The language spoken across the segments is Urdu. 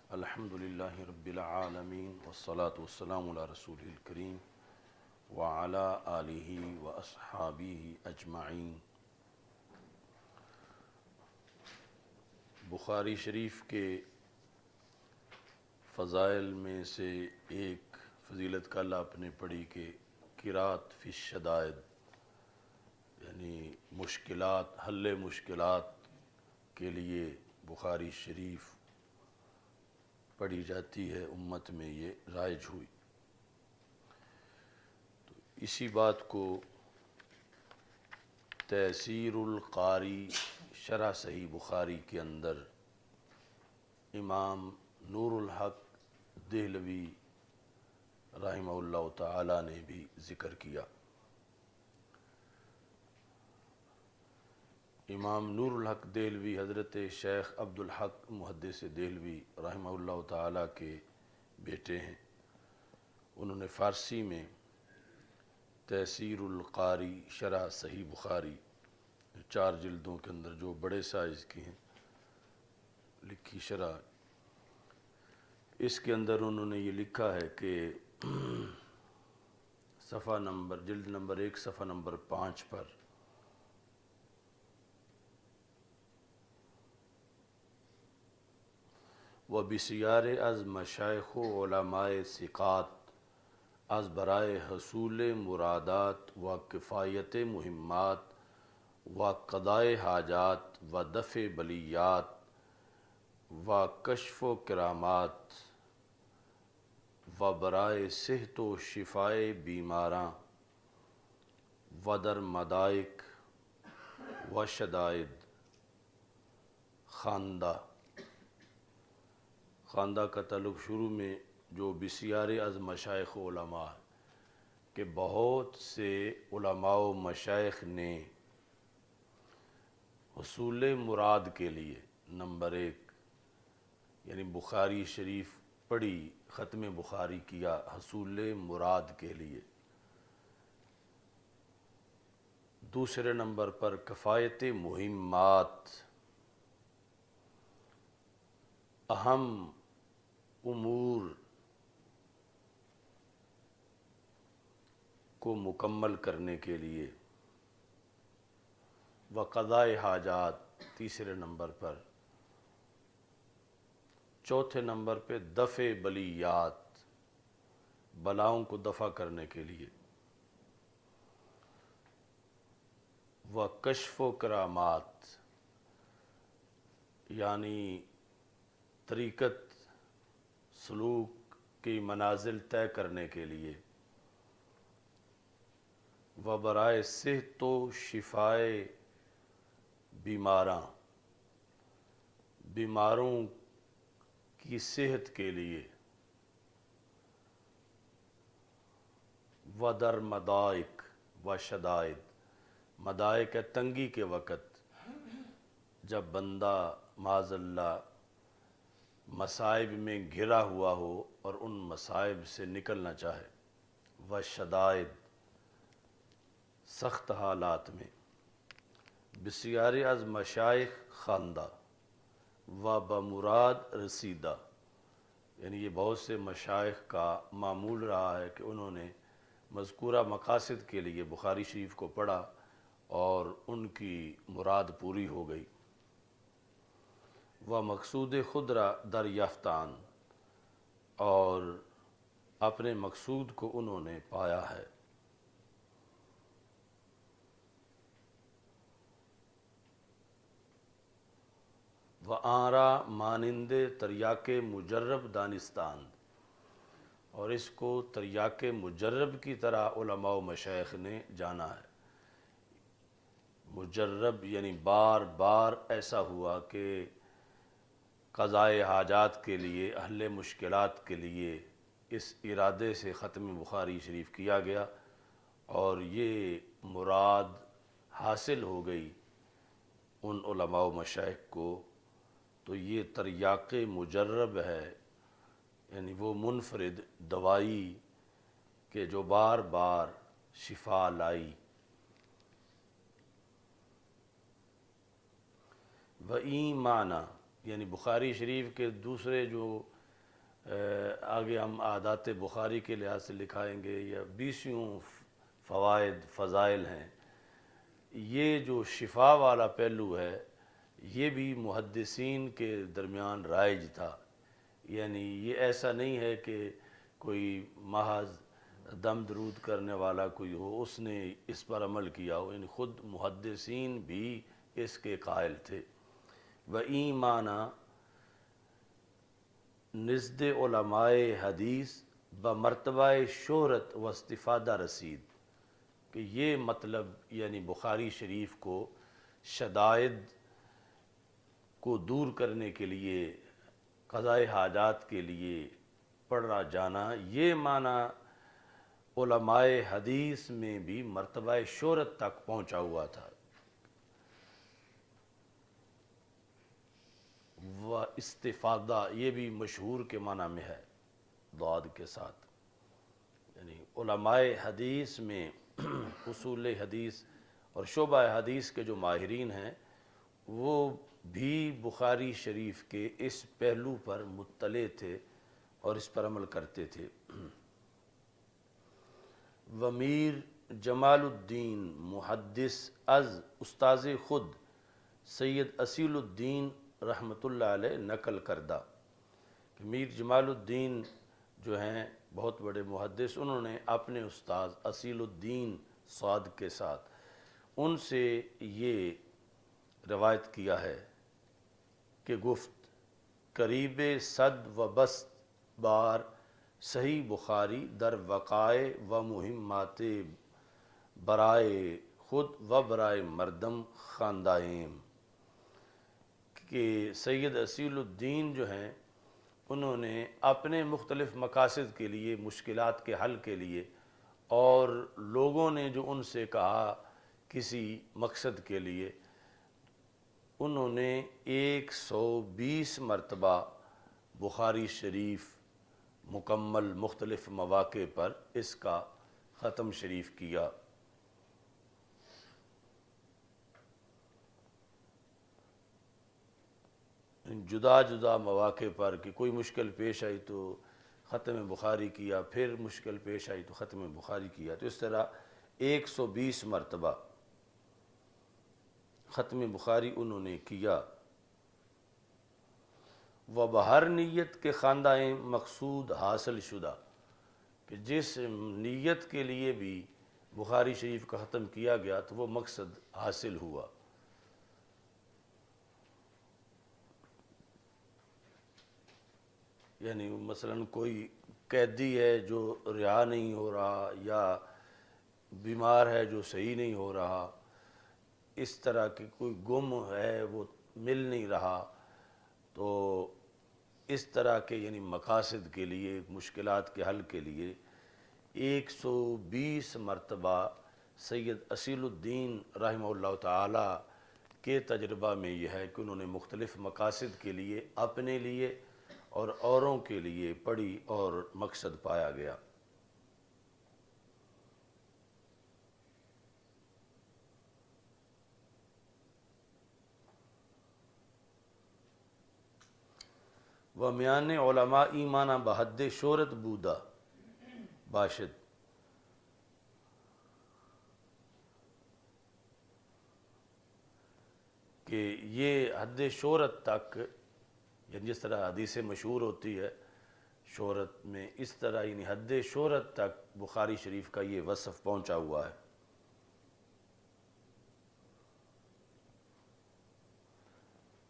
الحمد للہ رب العالمین والصلاة والسلام علی رسول الکریم وعلی آلہ واصحابہ اجمعین۔ بخاری شریف کے فضائل میں سے ایک فضیلت کل آپ نے پڑھی کہ قرات فی الشدائد، یعنی مشکلات، حل مشکلات کے لیے بخاری شریف پڑھی جاتی ہے، امت میں یہ رائج ہوئی۔ تو اسی بات کو تیسیر القاری شرح صحیح بخاری کے اندر امام نور الحق دہلوی رحمہ اللہ تعالی نے بھی ذکر کیا۔ امام نور الحق دہلوی حضرت شیخ عبدالحق محدث دہلوی رحمہ اللہ تعالی کے بیٹے ہیں۔ انہوں نے فارسی میں تیسیر القاری شرح صحیح بخاری 4 جلدوں کے اندر جو بڑے سائز کی ہیں لکھی شرح، اس کے اندر انہوں نے یہ لکھا ہے کہ صفحہ نمبر جلد نمبر 1 صفحہ نمبر 5 پر وَبِسِیَارِ از مشایخ و علماء ثقات از برائے حصول مرادات و کفایت مہمات و قضاء حاجات و دفع بلیات و کشف و کرامات و برائے صحت و شفائے بیماراں و در مدائک و شدائد خواندہ کا تعلق شروع میں جو بسیار از مشایخ و علماء کہ بہت سے علماء و مشایخ نے حصول مراد کے لیے، نمبر 1 یعنی بخاری شریف پڑھی، ختم بخاری کیا حصول مراد کے لیے۔ دوسرے نمبر پر کفایت مہمات، اہم امور کو مکمل کرنے کے لیے، و قضاء حاجات تیسرے نمبر پر، چوتھے نمبر پہ دفع بلیات، بلاؤں کو دفع کرنے کے لیے، و کشف و کرامات یعنی طریقت سلوک کی منازل طے کرنے کے لیے، و برائے صحت و شفائے بیماراں، بیماروں کی صحت کے لیے، و در مدائک و شدائد، مدائک ہے تنگی کے وقت جب بندہ معاذ اللہ مصائب میں گھرا ہوا ہو اور ان مصائب سے نکلنا چاہے، و شدائد سخت حالات میں، بسیار از مشایخ خواندہ و بمراد رسیدہ، یعنی یہ بہت سے مشایخ کا معمول رہا ہے کہ انہوں نے مذکورہ مقاصد کے لیے بخاری شریف کو پڑھا اور ان کی مراد پوری ہو گئی، و مقصود خود را دریافتان، اور اپنے مقصود کو انہوں نے پایا ہے۔ و آرا مانند تریاق مجرب دانستان، اور اس کو تریاق مجرب کی طرح علماء و مشایخ نے جانا ہے۔ مجرب یعنی بار بار ایسا ہوا کہ قضاء حاجات کے لیے، حل مشکلات کے لیے اس ارادے سے ختم بخاری شریف کیا گیا اور یہ مراد حاصل ہو گئی ان علماء و مشایخ کو، تو یہ تریاق مجرب ہے، یعنی وہ منفرد دوائی کہ جو بار بار شفا لائی۔ و این معنی یعنی بخاری شریف کے دوسرے جو آگے ہم عادات بخاری کے لحاظ سے لکھائیں گے، یا 20 فوائد فضائل ہیں۔ یہ جو شفا والا پہلو ہے یہ بھی محدثین کے درمیان رائج تھا، یعنی یہ ایسا نہیں ہے کہ کوئی محض دم درود کرنے والا کوئی ہو اس نے اس پر عمل کیا ہو، یعنی خود محدثین بھی اس کے قائل تھے۔ وَإِيمَانَ نزد علماء حدیث بمرتبہ شہرت و استفادہ رسید، کہ یہ مطلب یعنی بخاری شریف کو شدائد کو دور کرنے کے لیے، قضاء حاجات کے لیے پڑھا جانا، یہ معنی علماء حدیث میں بھی مرتبہ شہرت تک پہنچا ہوا تھا۔ و استفادہ یہ بھی مشہور کے معنی میں ہے ضاد کے ساتھ، یعنی علماء حدیث میں اصول حدیث اور شعبہ حدیث کے جو ماہرین ہیں وہ بھی بخاری شریف کے اس پہلو پر مطلع تھے اور اس پر عمل کرتے تھے۔ ومیر جمال الدین محدث از استاذ خود سید اصیل الدین رحمۃ اللہ علیہ نقل کردہ، کہ میر جمال الدین جو ہیں بہت بڑے محدث، انہوں نے اپنے استاذ اصیل الدین صاد کے ساتھ ان سے یہ روایت کیا ہے کہ گفت قریب 100 بار صحیح بخاری در وقائع و مہمات برائے خود و برائے مردم خواندائیم، کہ سید اصیل الدین جو ہیں انہوں نے اپنے مختلف مقاصد کے لیے، مشکلات کے حل کے لیے، اور لوگوں نے جو ان سے کہا کسی مقصد کے لیے، انہوں نے 120 مرتبہ بخاری شریف مکمل مختلف مواقع پر اس کا ختم شریف کیا۔ جدا جدا مواقع پر کہ کوئی مشکل پیش آئی تو ختم بخاری کیا، پھر مشکل پیش آئی تو ختم بخاری کیا، تو اس طرح 120 مرتبہ ختم بخاری انہوں نے کیا۔ و بہر نیت کے خواندائیں مقصود حاصل شدہ، کہ جس نیت کے لیے بھی بخاری شریف کا ختم کیا گیا تو وہ مقصد حاصل ہوا۔ یعنی مثلا کوئی قیدی ہے جو رہا نہیں ہو رہا، یا بیمار ہے جو صحیح نہیں ہو رہا، اس طرح کی کوئی گم ہے وہ مل نہیں رہا، تو اس طرح کے یعنی مقاصد کے لیے، مشکلات کے حل کے لیے 120 مرتبہ سید اصیل الدین رحمہ اللہ تعالی کے تجربہ میں یہ ہے کہ انہوں نے مختلف مقاصد کے لیے، اپنے لیے اور اوروں کے لیے پڑھی اور مقصد پایا گیا۔ و میان علماء ایمانہ بحد شہرت بودا باشد، کہ یہ حد شہرت تک، یعنی جس طرح حدیث مشہور ہوتی ہے شہرت میں، اس طرح یعنی حد شہرت تک بخاری شریف کا یہ وصف پہنچا ہوا ہے۔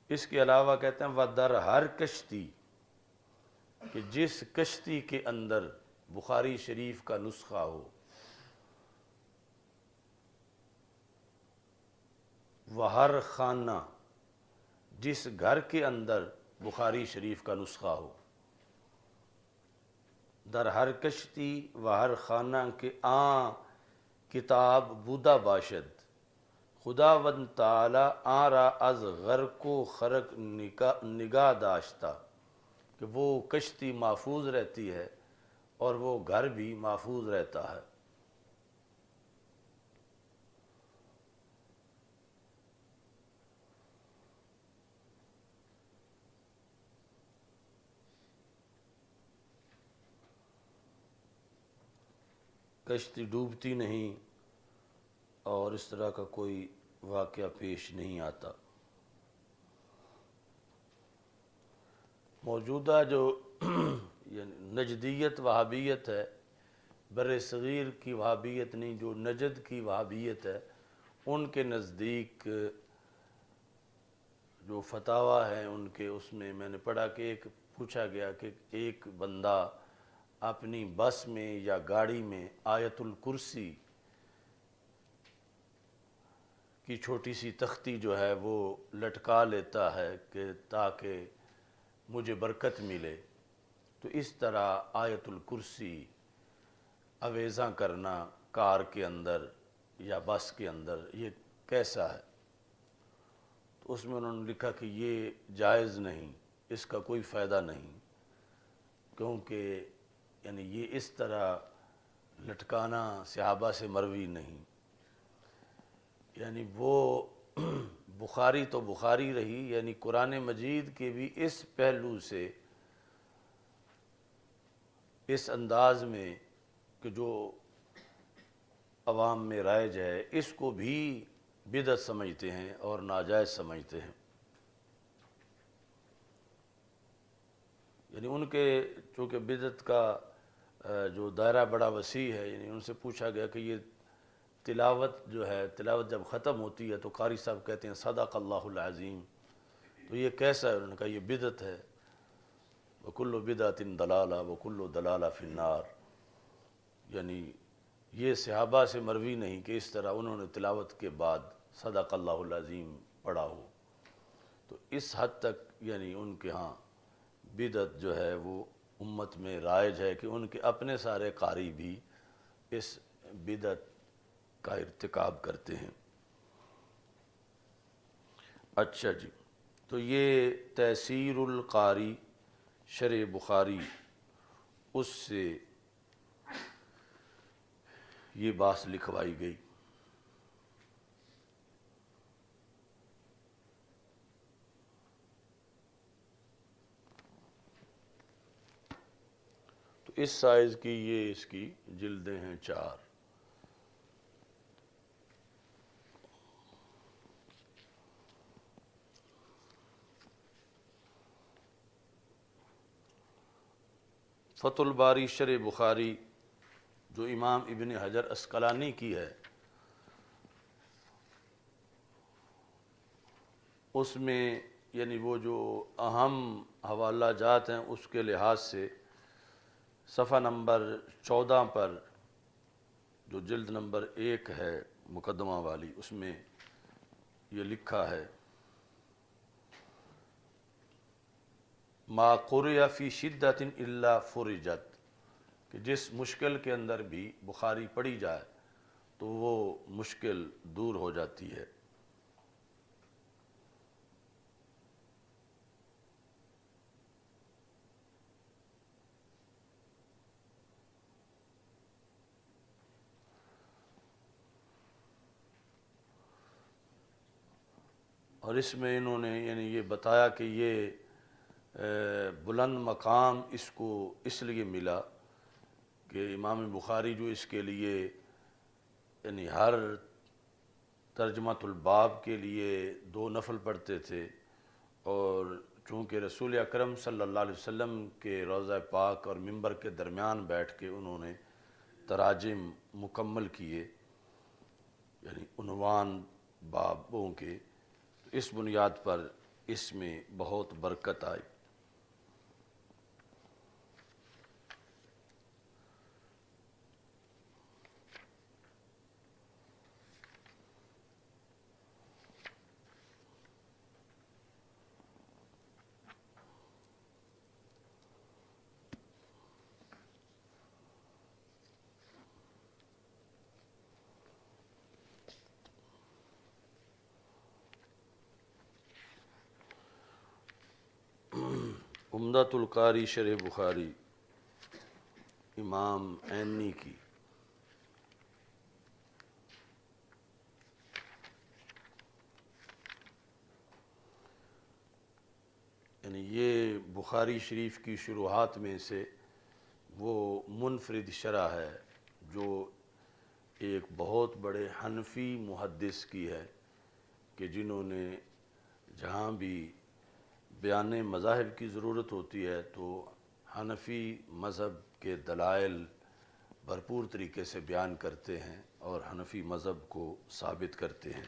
اس کے علاوہ کہتے ہیں وَدَرْ ہر کشتی، کہ جس کشتی کے اندر بخاری شریف کا نسخہ ہو، وہر خانہ، جس گھر کے اندر بخاری شریف کا نسخہ ہو، در ہر کشتی و ہر خانہ کے کتاب بودا باشد، خداوند تعالی آن را از غرق و خرق نگاہ داشتا، کہ وہ کشتی محفوظ رہتی ہے اور وہ گھر بھی محفوظ رہتا ہے۔ کشتی ڈوبتی نہیں اور اس طرح کا کوئی واقعہ پیش نہیں آتا۔ موجودہ جو یعنی نجدیت وہابیت ہے، بر صغیر کی وہابیت نہیں، جو نجد کی وہابیت ہے، ان کے نزدیک جو فتاویٰ ہیں ان کے، اس میں میں نے پڑھا کہ ایک پوچھا گیا کہ ایک بندہ اپنی بس میں یا گاڑی میں آیت الکرسی کی چھوٹی سی تختی جو ہے وہ لٹکا لیتا ہے کہ تاکہ مجھے برکت ملے، تو اس طرح آیت الکرسی اویزاں کرنا کار کے اندر یا بس کے اندر یہ کیسا ہے؟ تو اس میں انہوں نے لکھا کہ یہ جائز نہیں، اس کا کوئی فائدہ نہیں، کیونکہ یعنی یہ اس طرح لٹکانا صحابہ سے مروی نہیں۔ یعنی وہ بخاری تو بخاری رہی، یعنی قرآن مجید کے بھی اس پہلو سے، اس انداز میں کہ جو عوام میں رائج ہے، اس کو بھی بدعت سمجھتے ہیں اور ناجائز سمجھتے ہیں۔ یعنی ان کے چونکہ بدعت کا جو دائرہ بڑا وسیع ہے، یعنی ان سے پوچھا گیا کہ یہ تلاوت جو ہے، تلاوت جب ختم ہوتی ہے تو قاری صاحب کہتے ہیں صدق اللہ العظیم، تو یہ کیسا ہے؟ انہوں نے کہا یہ بدعت ہے، وَكُلُّ بِدْعَةٍ ضَلَالَةٍ وَكُلُّ ضَلَالَةٍ فِي النَّارِ۔ یعنی یہ صحابہ سے مروی نہیں کہ اس طرح انہوں نے تلاوت کے بعد صدق اللہ العظیم پڑھا ہو۔ تو اس حد تک یعنی ان کے ہاں بدعت جو ہے وہ امت میں رائج ہے کہ ان کے اپنے سارے قاری بھی اس بدعت کا ارتکاب کرتے ہیں۔ اچھا جی، تو یہ تیسیر القاری شرح بخاری، اس سے یہ بات لکھوائی گئی۔ تو اس سائز کی یہ اس کی جلدیں ہیں 4۔ فتح الباری شرح بخاری جو امام ابن حجر عسقلانی کی ہے، اس میں یعنی وہ جو اہم حوالہ جات ہیں اس کے لحاظ سے صفحہ نمبر 14 پر جو جلد نمبر 1 ہے مقدمہ والی، اس میں یہ لکھا ہے ما قرئ فی شدۃ الا فرجت، کہ جس مشکل کے اندر بھی بخاری پڑھی جائے تو وہ مشکل دور ہو جاتی ہے۔ اور اس میں انہوں نے یعنی یہ بتایا کہ یہ بلند مقام اس کو اس لیے ملا کہ امام بخاری جو اس کے لیے یعنی ہر ترجمۃ الباب کے لیے 2 نفل پڑھتے تھے، اور چونکہ رسول اکرم صلی اللہ علیہ وسلم کے روضہ پاک اور ممبر کے درمیان بیٹھ کے انہوں نے تراجم مکمل کیے، یعنی عنوان بابوں کے، اس بنیاد پر اس میں بہت برکت آئی۔ عمدۃ القاری شرح بخاری امام عینی کی، یعنی یہ بخاری شریف کی شروحات میں سے وہ منفرد شرح ہے جو ایک بہت بڑے حنفی محدث کی ہے کہ جنہوں نے جہاں بھی بیان مذاہب کی ضرورت ہوتی ہے تو حنفی مذہب کے دلائل بھرپور طریقے سے بیان کرتے ہیں اور حنفی مذہب کو ثابت کرتے ہیں۔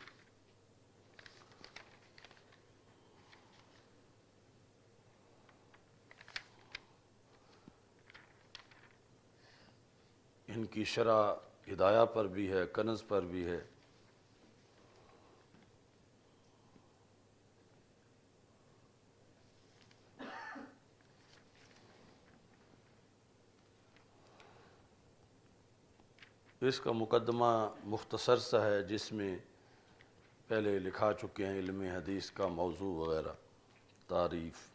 ان کی شرح ہدایہ پر بھی ہے، کنز پر بھی ہے۔ اس کا مقدمہ مختصر سا ہے جس میں پہلے لکھا چکے ہیں علم حدیث کا موضوع وغیرہ، تعریف۔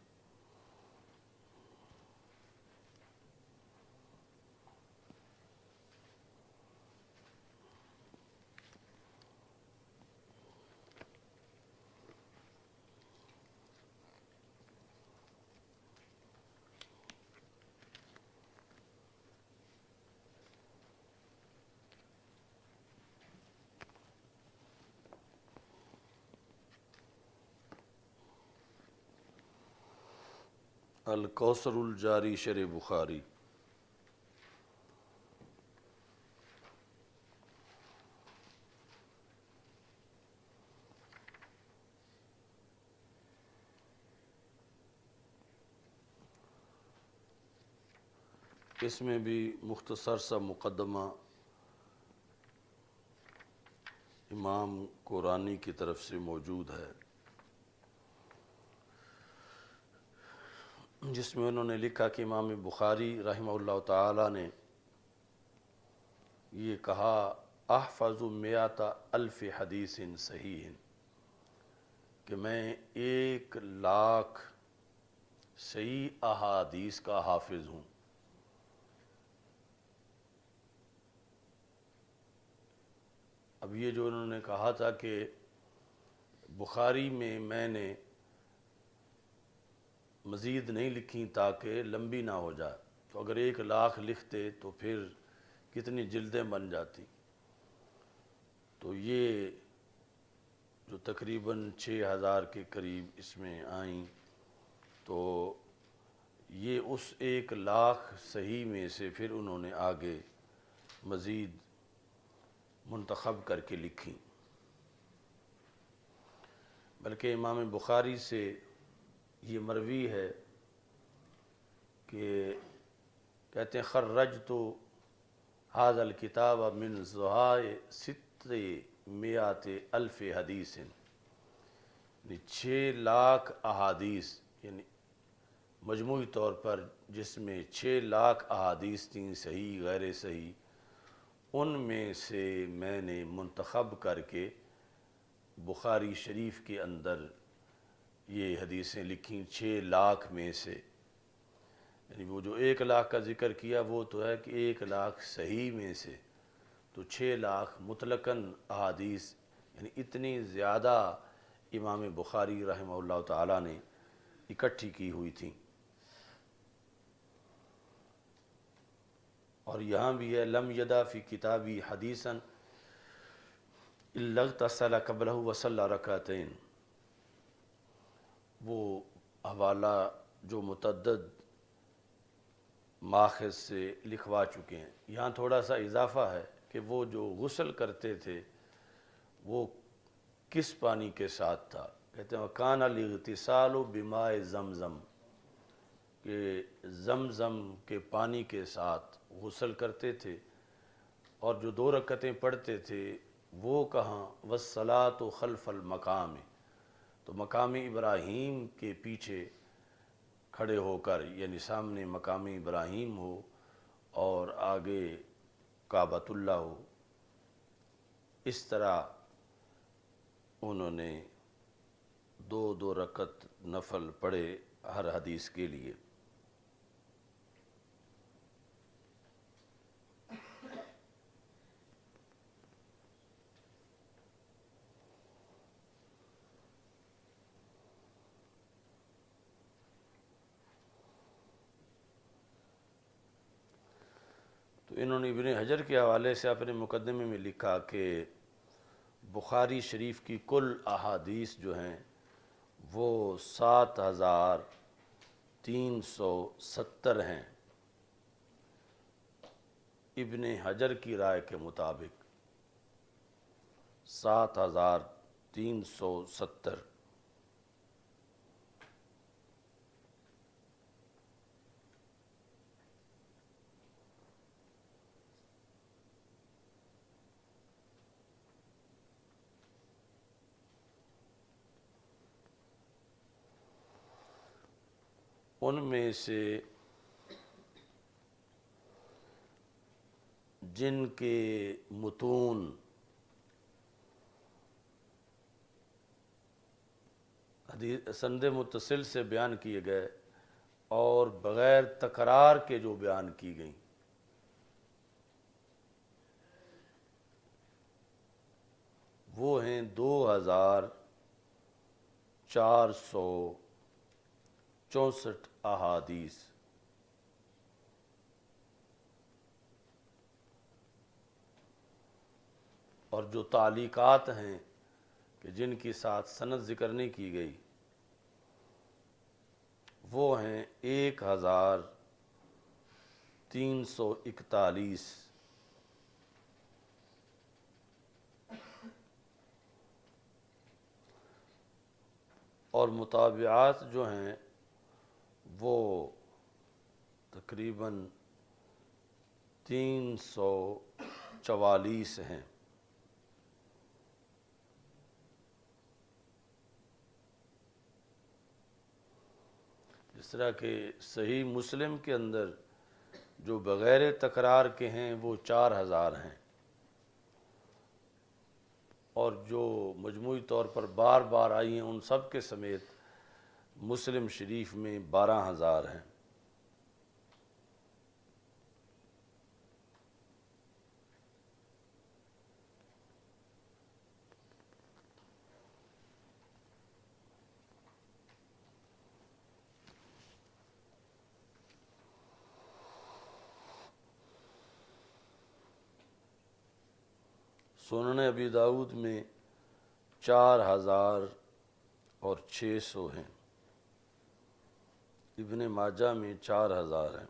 الکوثر الجاری شرح بخاری۔ اس میں بھی مختصر سا مقدمہ امام قرآنی کی طرف سے موجود ہے، جس میں انہوں نے لکھا کہ امام بخاری رحمہ اللہ تعالی نے یہ کہا احفظ مئات الف حدیث صحیح، کہ میں 1,00,000 صحیح احادیث کا حافظ ہوں۔ اب یہ جو انہوں نے کہا تھا کہ بخاری میں نے مزید نہیں لکھی تاکہ لمبی نہ ہو جائے، تو اگر 1,00,000 لکھتے تو پھر کتنی جلدیں بن جاتی، تو یہ جو تقریباً 6,000 کے قریب اس میں آئیں، تو یہ اس 1,00,000 صحیح میں سے پھر انہوں نے آگے مزید منتخب کر کے لکھی۔ بلکہ امام بخاری سے یہ مروی ہے کہ کہتے ہیں خرجت ھذا الکتاب من ضحائ 600,000 حدیث، یعنی 6,00,000 احادیث، یعنی مجموعی طور پر جس میں 6,00,000 احادیث تھیں صحیح غیر صحیح، ان میں سے میں نے منتخب کر کے بخاری شریف کے اندر یہ حدیثیں لکھیں 6,00,000 میں سے۔ یعنی وہ جو 1,00,000 کا ذکر کیا وہ تو ہے کہ 1,00,000 صحیح میں سے، تو 6,00,000 مطلقاً احادیث، یعنی اتنی زیادہ امام بخاری رحمہ اللہ تعالی نے اکٹھی کی ہوئی تھیں۔ اور یہاں بھی ہے لم یدع فی کتابی حدیثا الا اغتسل قبلہ وصلی رکعتین، وہ حوالہ جو متعدد ماخذ سے لکھوا چکے ہیں۔ یہاں تھوڑا سا اضافہ ہے کہ وہ جو غسل کرتے تھے وہ کس پانی کے ساتھ تھا، کہتے ہیں وَكَانَ الِاغْتِسَالُ بِمَاءِ زَمْزَم، کہ زمزم کے پانی کے ساتھ غسل کرتے تھے، اور جو 2 رکعتیں پڑھتے تھے وہ کہاں وَالصَّلَاةُ خَلْفَ الْمَقَامِ، تو مقام ابراہیم کے پیچھے کھڑے ہو کر، یعنی سامنے مقام ابراہیم ہو اور آگے کعبۃ اللہ ہو۔ اس طرح انہوں نے 2 رکعت نفل پڑھے ہر حدیث کے لیے۔ تو انہوں نے ابن حجر کے حوالے سے اپنے مقدمے میں لکھا کہ بخاری شریف کی کل احادیث جو ہیں وہ 7370 ہیں ابن حجر کی رائے کے مطابق 7370۔ ان میں سے جن کے متون سند متصل سے بیان کیے گئے اور بغیر تکرار کے جو بیان کی گئیں وہ ہیں 2464 احادیث۔ اور جو تعلیقات ہیں کہ جن کی ساتھ سند ذکر نہیں کی گئی وہ ہیں 1341۔ اور متابعات جو ہیں وہ تقریباً 344 ہیں۔ جس طرح کہ صحیح مسلم کے اندر جو بغیر تکرار کے ہیں وہ 4000 ہیں، اور جو مجموعی طور پر بار بار آئی ہیں ان سب کے سمیت مسلم شریف میں 12000 ہیں۔ سنن ابی داؤد میں 4600 ہیں، ابن ماجہ میں 4000 ہیں۔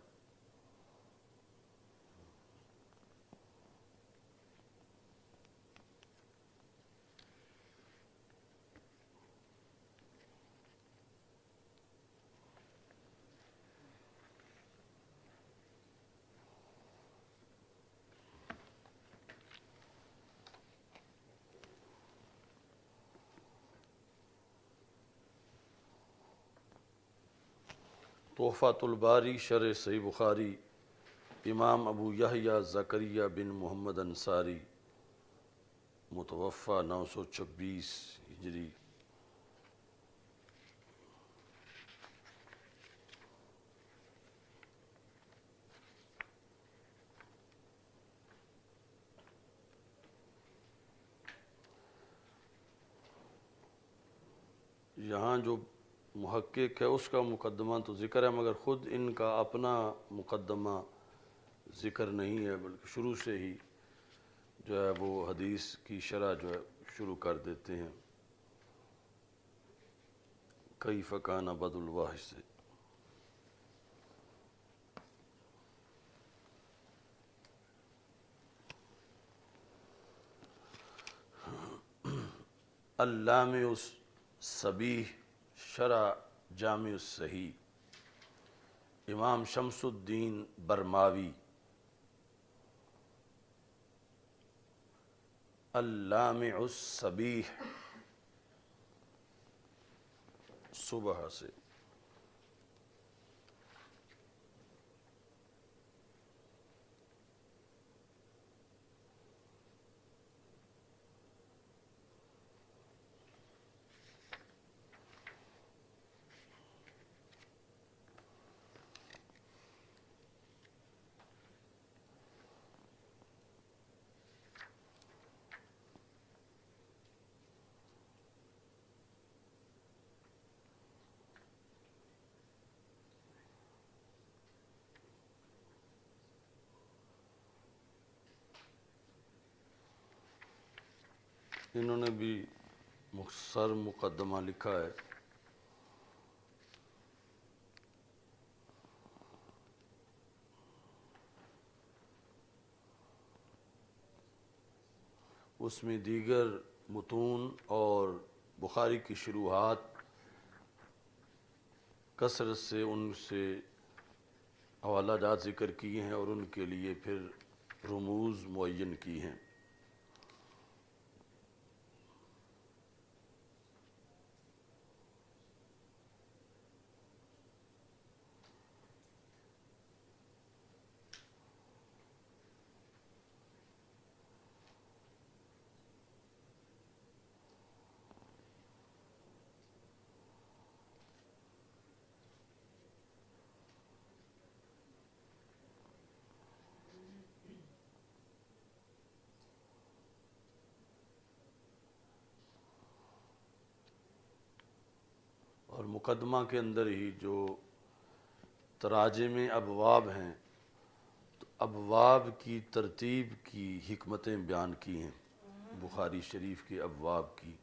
تحفۃ الباری شرح صحیح بخاری، امام ابو یحییٰ زکریا بن محمد انصاری، متوفی 926 ہجری۔ یہاں جو محقق ہے اس کا مقدمہ تو ذکر ہے، مگر خود ان کا اپنا مقدمہ ذکر نہیں ہے، بلکہ شروع سے ہی جو ہے وہ حدیث کی شرح جو ہے شروع کر دیتے ہیں کیف کان بدء الوحی سے۔ اللامع الصبیح شرح جامع الصحیح، امام شمس الدین برماوی۔ اللامع الصبیح صبح سے۔ انہوں نے بھی مختصر مقدمہ لکھا ہے۔ اس میں دیگر متون اور بخاری کی شروحات کثرت سے ان سے حوالہ جات ذکر کیے ہیں اور ان کے لیے پھر رموز معین کی ہیں۔ اور مقدمہ کے اندر ہی جو تراجم ابواب ہیں، تو ابواب کی ترتیب کی حکمتیں بیان کی ہیں بخاری شریف کے ابواب کی۔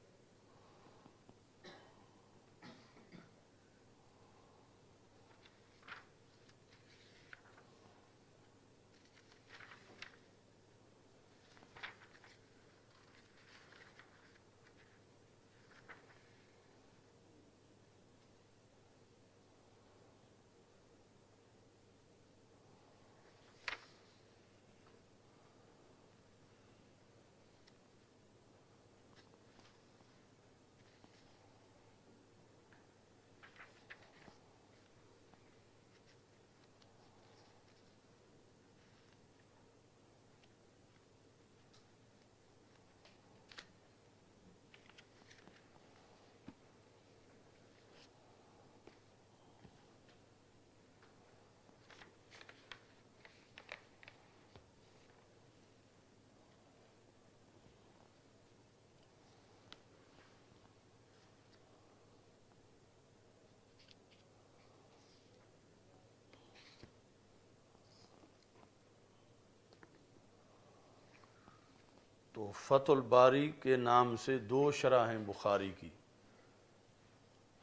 تو فتح الباری کے نام سے دو شرح ہیں بخاری کی،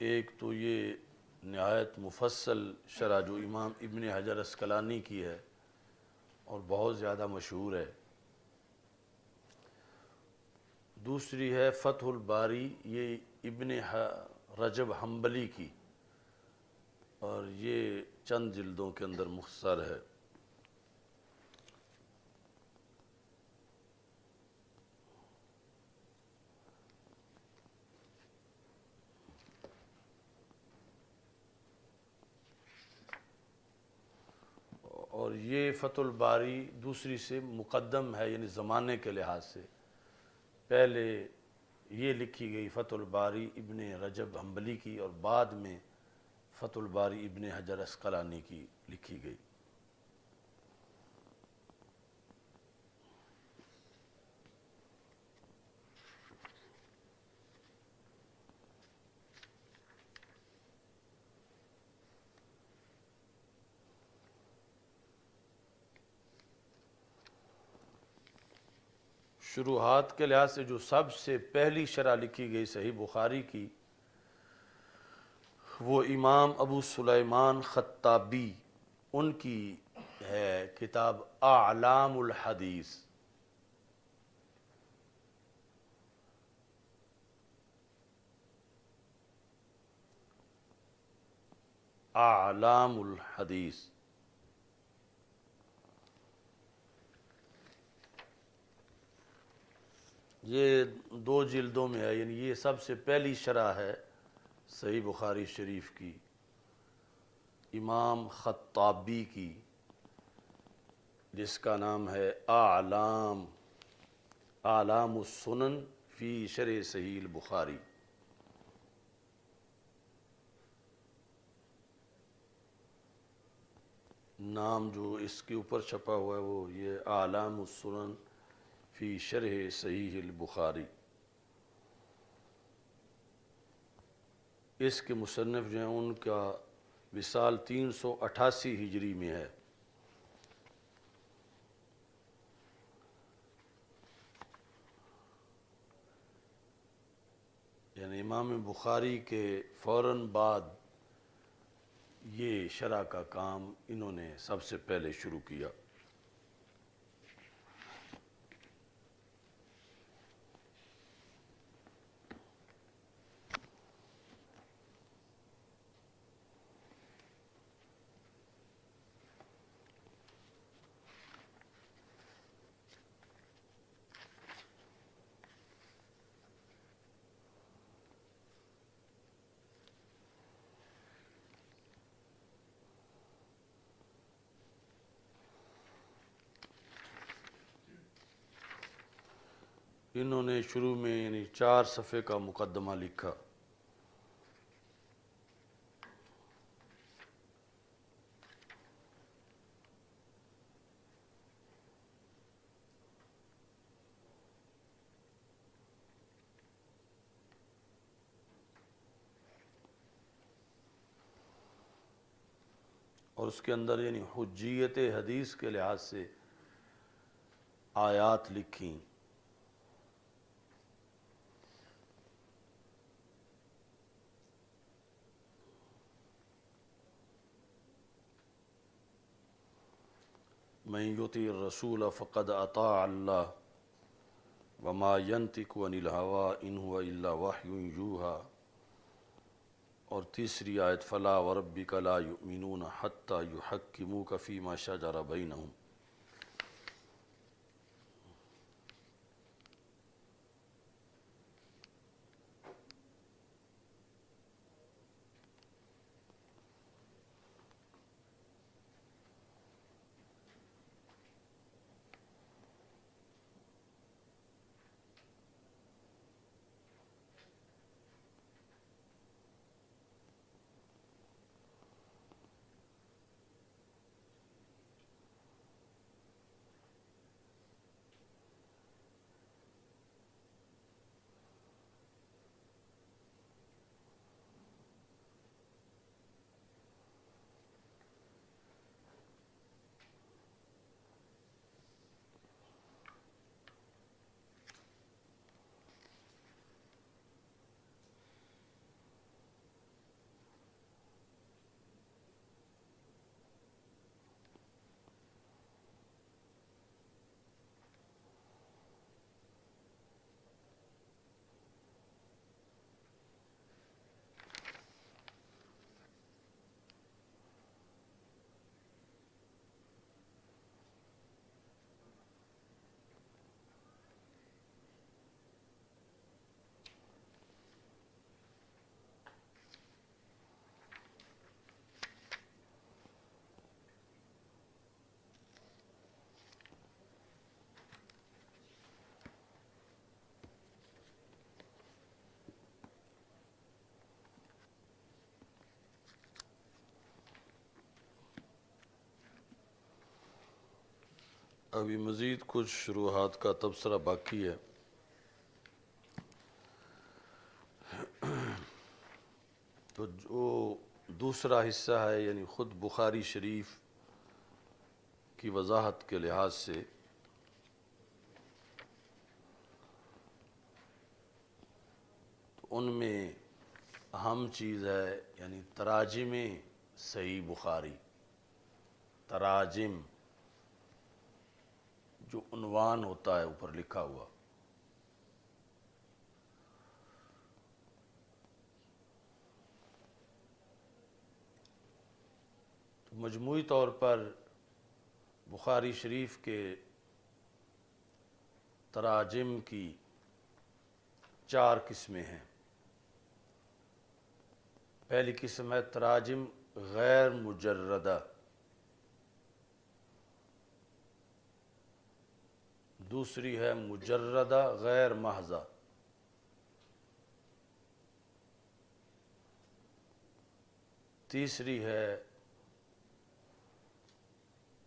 ایک تو یہ نہایت مفصل شرح جو امام ابن حجر عسقلانی کی ہے اور بہت زیادہ مشہور ہے، دوسری ہے فتح الباری یہ ابن رجب حنبلی کی، اور یہ چند جلدوں کے اندر مختصر ہے۔ اور یہ فتح الباری دوسری سے مقدم ہے، یعنی زمانے کے لحاظ سے پہلے یہ لکھی گئی فتح الباری ابن رجب حنبلی کی، اور بعد میں فتح الباری ابن حجر عسقلانی کی لکھی گئی۔ شروحات کے لحاظ سے جو سب سے پہلی شرح لکھی گئی صحیح بخاری کی، وہ امام ابو سلیمان خطابی ان کی ہے کتاب اعلام الحدیث۔ اعلام الحدیث یہ دو جلدوں میں ہے، یعنی یہ سب سے پہلی شرح ہے صحیح بخاری شریف کی امام خطابی کی، جس کا نام ہے اعلام السنن فی شرح صحیح البخاری۔ نام جو اس کے اوپر چھپا ہوا ہے وہ یہ اعلام السنن فی شرح صحیح البخاری۔ اس کے مصنف جو ہیں ان کا وصال 388 ہجری میں ہے۔ یعنی امام بخاری کے فوراً بعد یہ شرح کا کام انہوں نے سب سے پہلے شروع کیا۔ انہوں نے شروع میں یعنی 4 صفحے کا مقدمہ لکھا۔ اور اس کے اندر یعنی حجیت حدیث کے لحاظ سے آیات لکھیں۔ من یطیع الرسول فقد اطاع اللہ وما ینطق عن الہوی ان هو الا وحی یوحی، اور تیسری آیت فلا وربک لا یؤمنون حتی یحکموک فیما شجر بینہم۔ ابھی مزید کچھ شروحات کا تبصرہ باقی ہے۔ تو جو دوسرا حصہ ہے یعنی خود بخاری شریف کی وضاحت کے لحاظ سے تو ان میں اہم چیز ہے یعنی تراجم صحیح بخاری، تراجم جو عنوان ہوتا ہے اوپر لکھا ہوا، تو مجموعی طور پر بخاری شریف کے تراجم کی 4 قسمیں ہیں۔ پہلی قسم ہے تراجم غیر مجردہ، دوسری ہے مجردہ غیر محضہ، تیسری ہے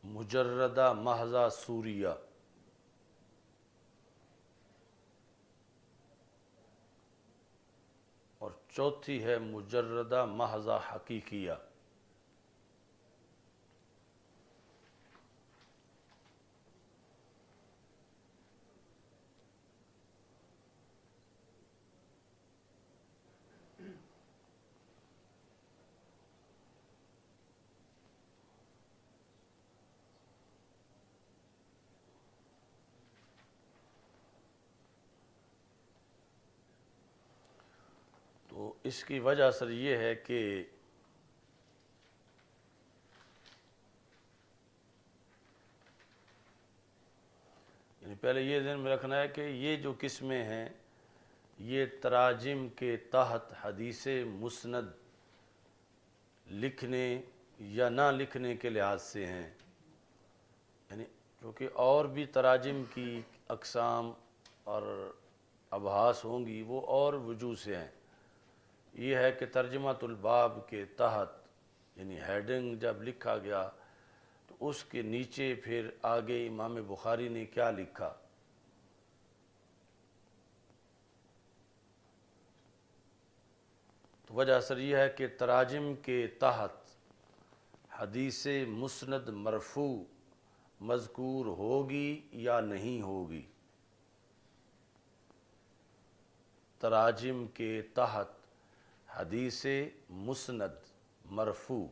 مجردہ محضہ سوریہ، اور چوتھی ہے مجردہ محضہ حقیقیہ۔ اس کی وجہ سر یہ ہے کہ یعنی پہلے یہ ذہن میں رکھنا ہے کہ یہ جو قسمیں ہیں یہ تراجم کے تحت حدیث مسند لکھنے یا نہ لکھنے کے لحاظ سے ہیں، یعنی کیونکہ اور بھی تراجم کی اقسام اور ابحاث ہوں گی، وہ اور وجوہ سے ہیں۔ یہ ہے کہ ترجمۃ الباب کے تحت یعنی ہیڈنگ جب لکھا گیا تو اس کے نیچے پھر آگے امام بخاری نے کیا لکھا، تو وجہ اثر یہ ہے کہ تراجم کے تحت حدیث مسند مرفوع مذکور ہوگی یا نہیں ہوگی۔ تراجم کے تحت حدیث مسند مرفوع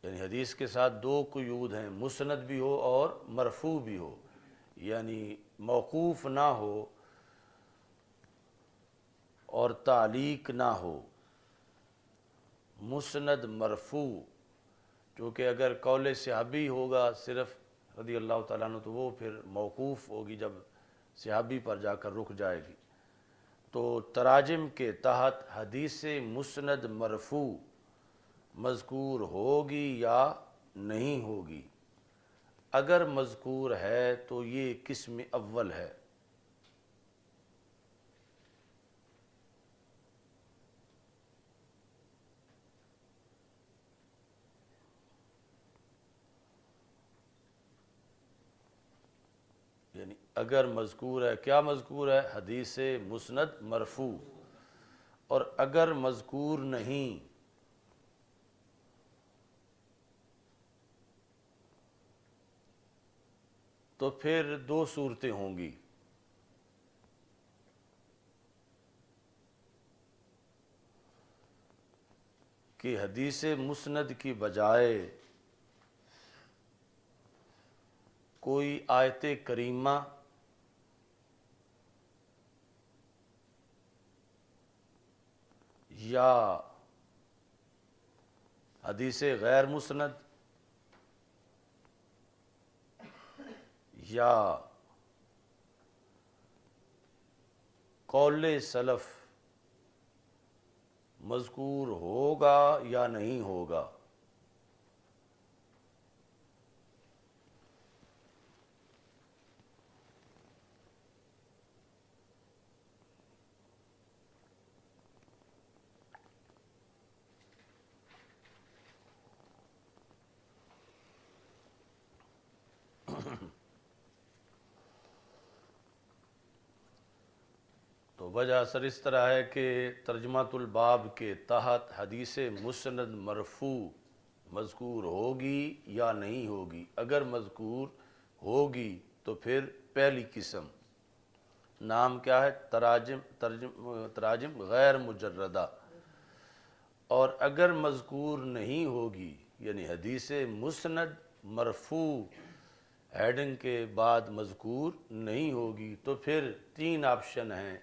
یعنی حدیث کے ساتھ دو قیود ہیں، مسند بھی ہو اور مرفوع بھی ہو، یعنی موقوف نہ ہو اور تعلیق نہ ہو۔ مسند مرفوع چونکہ اگر قول صحابی ہوگا صرف رضی اللہ تعالیٰ عنہ تو وہ پھر موقوف ہوگی، جب صحابی پر جا کر رک جائے گی۔ تو تراجم کے تحت حدیث مسند مرفوع مذکور ہوگی یا نہیں ہوگی۔ اگر مذکور ہے تو یہ قسم اول ہے۔ یعنی اگر مذکور ہے، کیا مذکور ہے؟ حدیث مسند مرفوع۔ اور اگر مذکور نہیں تو پھر دو صورتیں ہوں گی۔ کہ حدیث مسند کی بجائے کوئی آیت کریمہ یا حدیث غیر مسند یا قول سلف مذکور ہوگا یا نہیں ہوگا۔ تو وجہ اثر اس طرح ہے کہ ترجمۃ الباب کے تحت حدیث مسند مرفوع مذکور ہوگی یا نہیں ہوگی۔ اگر مذکور ہوگی تو پھر پہلی قسم نام کیا ہے؟ تراجم غیر مجردہ۔ اور اگر مذکور نہیں ہوگی یعنی حدیث مسند مرفوع ہیڈنگ کے بعد مذکور نہیں ہوگی تو پھر تین آپشن ہیں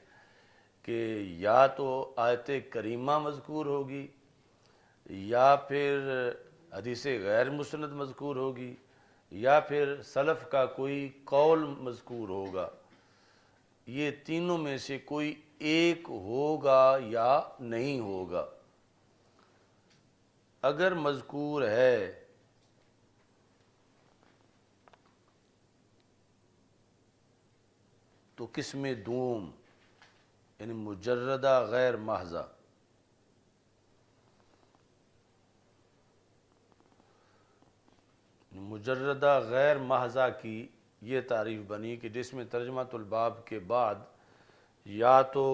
کہ یا تو آیت کریمہ مذکور ہوگی، یا پھر حدیث غیر مسند مذکور ہوگی، یا پھر سلف کا کوئی قول مذکور ہوگا۔ یہ تینوں میں سے کوئی ایک ہوگا یا نہیں ہوگا۔ اگر مذکور ہے تو قسم دوم یعنی مجردہ غیر محضہ۔ مجردہ غیر محضہ کی یہ تعریف بنی کہ جس میں ترجمۃ الباب کے بعد یا تو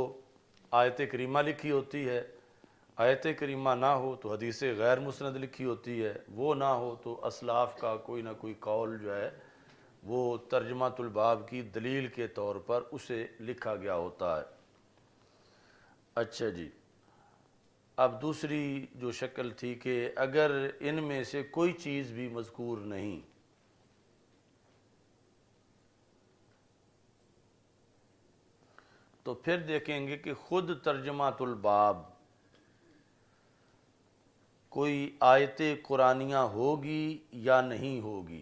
آیت کریمہ لکھی ہوتی ہے، آیت کریمہ نہ ہو تو حدیث غیر مسند لکھی ہوتی ہے، وہ نہ ہو تو اسلاف کا کوئی نہ کوئی قول جو ہے وہ ترجمۃ الباب کی دلیل کے طور پر اسے لکھا گیا ہوتا ہے۔ اچھا جی، اب دوسری جو شکل تھی کہ اگر ان میں سے کوئی چیز بھی مذکور نہیں، تو پھر دیکھیں گے کہ خود ترجمات الباب کوئی آیت قرآنیہ ہوگی یا نہیں ہوگی۔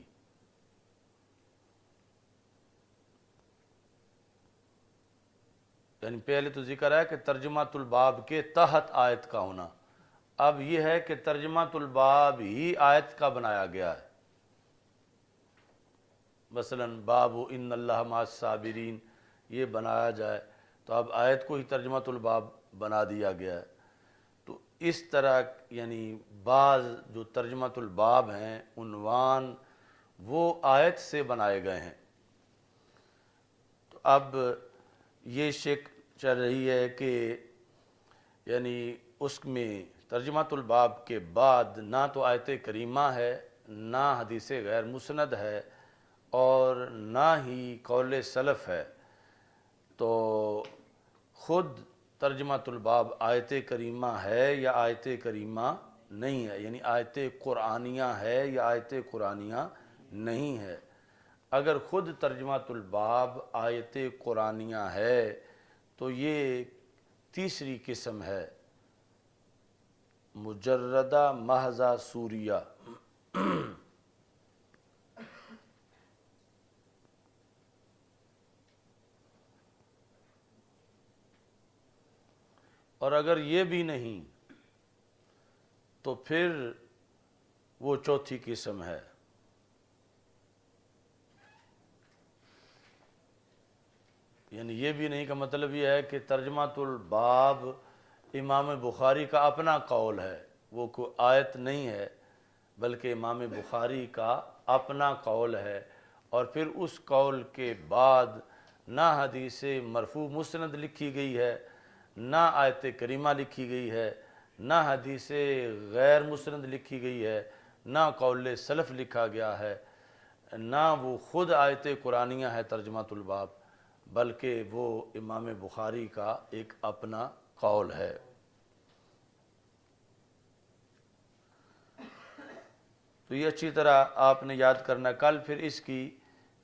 یعنی پہلے تو ذکر ہے کہ ترجمات الباب کے تحت آیت کا ہونا، اب یہ ہے کہ ترجمات الباب ہی آیت کا بنایا گیا ہے۔ مثلا باب ان اللہ مع الصابرین یہ بنایا جائے تو اب آیت کو ہی ترجمات الباب بنا دیا گیا ہے۔ تو اس طرح یعنی بعض جو ترجمات الباب ہیں عنوان وہ آیت سے بنائے گئے ہیں۔ تو اب یہ شک چل رہی ہے کہ یعنی اس میں ترجمات الباب کے بعد نہ تو آیت کریمہ ہے، نہ حدیث غیر مسند ہے، اور نہ ہی قول سلف ہے۔ تو خود ترجمات الباب آیت کریمہ ہے یا آیت کریمہ نہیں ہے، یعنی آیت قرآنیہ ہے یا آیت قرآنیہ نہیں ہے۔ اگر خود ترجمات الباب آیت قرآنیہ ہے تو یہ تیسری قسم ہے، مجردہ محضہ سوریہ۔ اور اگر یہ بھی نہیں تو پھر وہ چوتھی قسم ہے، یعنی یہ بھی نہیں کا مطلب یہ ہے کہ ترجمات الباب امام بخاری کا اپنا قول ہے، وہ کوئی آیت نہیں ہے بلکہ امام بخاری کا اپنا قول ہے، اور پھر اس قول کے بعد نہ حدیث مرفوع مسند لکھی گئی ہے، نہ آیت کریمہ لکھی گئی ہے، نہ حدیث غیر مسند لکھی گئی ہے، نہ قول سلف لکھا گیا ہے، نہ وہ خود آیت قرآنیہ ہے ترجمات الباب، بلکہ وہ امام بخاری کا ایک اپنا قول ہے۔ تو یہ اچھی طرح آپ نے یاد کرنا۔ کل پھر اس کی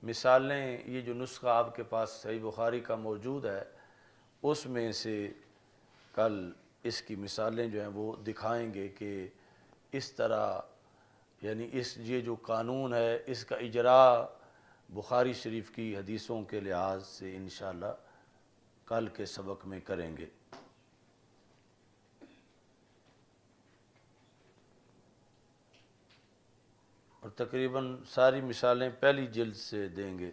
مثالیں، یہ جو نسخہ آپ کے پاس صحیح بخاری کا موجود ہے اس میں سے کل اس کی مثالیں جو ہیں وہ دکھائیں گے کہ اس طرح یعنی یہ جو قانون ہے اس کا اجراء بخاری شریف کی حدیثوں کے لحاظ سے انشاءاللہ کل کے سبق میں کریں گے۔ اور تقریباً ساری مثالیں پہلی جلد سے دیں گے۔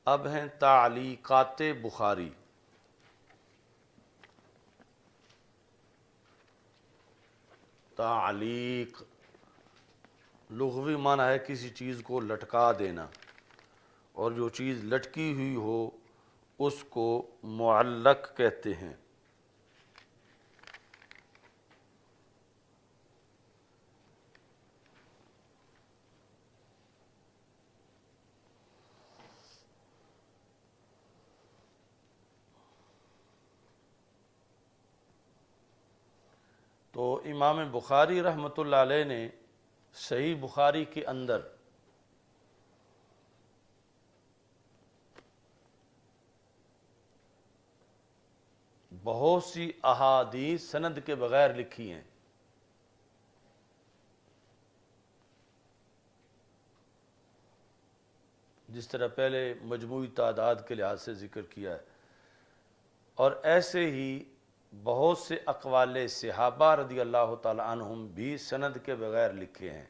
اب ہیں تعلیقات بخاری۔ تعلیق لغوی معنی ہے کسی چیز کو لٹکا دینا، اور جو چیز لٹکی ہوئی ہو اس کو معلق کہتے ہیں۔ تو امام بخاری رحمۃ اللہ علیہ نے صحیح بخاری کے اندر بہت سی احادیث سند کے بغیر لکھی ہیں۔ جس طرح پہلے مجموعی تعداد کے لحاظ سے ذکر کیا ہے، اور ایسے ہی بہت سے اقوال صحابہ رضی اللہ تعالی عنہم بھی سند کے بغیر لکھے ہیں۔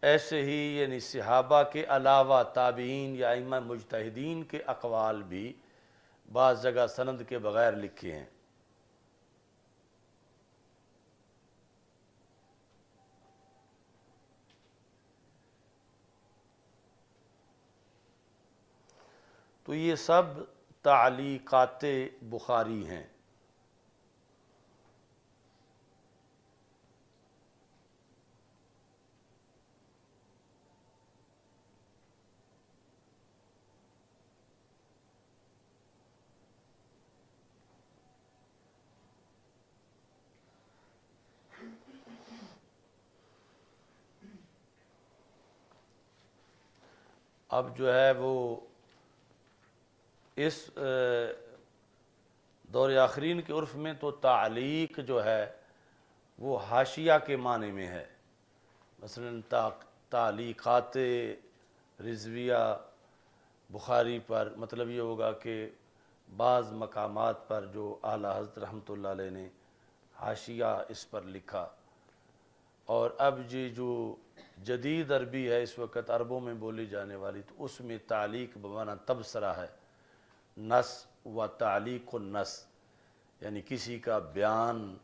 ایسے ہی یعنی صحابہ کے علاوہ تابعین یا ائمہ مجتہدین کے اقوال بھی بعض جگہ سند کے بغیر لکھے ہیں۔ تو یہ سب تعلیقات بخاری ہیں۔ اب جو ہے وہ اس دور آخرین کے عرف میں تو تعلیق جو ہے وہ حاشیہ کے معنی میں ہے. مثلا تعلیقات رضویہ بخاری پر، مطلب یہ ہوگا کہ بعض مقامات پر جو اعلیٰ حضرت رحمۃ اللہ علیہ نے حاشیہ اس پر لکھا. اور اب جو جدید عربی ہے اس وقت عربوں میں بولی جانے والی، تو اس میں تعلیق بمعنی تبصرہ ہے، نص و تعلیق النص، یعنی کسی کا بیان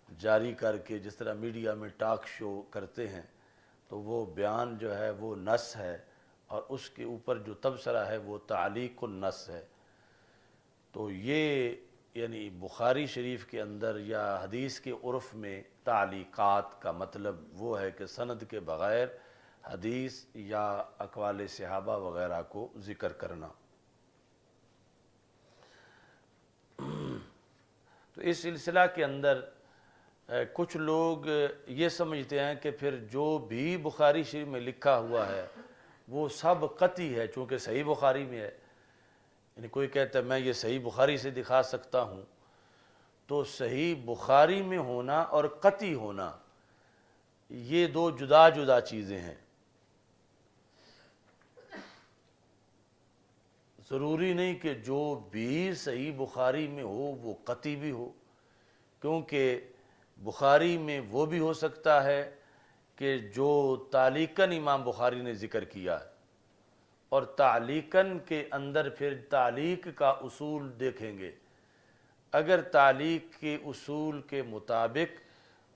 جاری کر کے جس طرح میڈیا میں ٹاک شو کرتے ہیں تو وہ بیان جو ہے وہ نص ہے، اور اس کے اوپر جو تبصرہ ہے وہ تعلیق النص ہے. تو یہ یعنی بخاری شریف کے اندر یا حدیث کے عرف میں تعلیقات کا مطلب وہ ہے کہ سند کے بغیر حدیث یا اقوال صحابہ وغیرہ کو ذکر کرنا. تو اس سلسلہ کے اندر کچھ لوگ یہ سمجھتے ہیں کہ پھر جو بھی بخاری شریف میں لکھا ہوا ہے وہ سب قطعی ہے، چونکہ صحیح بخاری میں ہے. یعنی کوئی کہتا ہے میں یہ صحیح بخاری سے دکھا سکتا ہوں، تو صحیح بخاری میں ہونا اور قطعی ہونا یہ دو جدا جدا چیزیں ہیں. ضروری نہیں کہ جو بھی صحیح بخاری میں ہو وہ قطعی بھی ہو، کیونکہ بخاری میں وہ بھی ہو سکتا ہے کہ جو تعلیقاً امام بخاری نے ذکر کیا ہے، اور تعلیقاً کے اندر پھر تعلیق کا اصول دیکھیں گے. اگر تعلیق کے اصول کے مطابق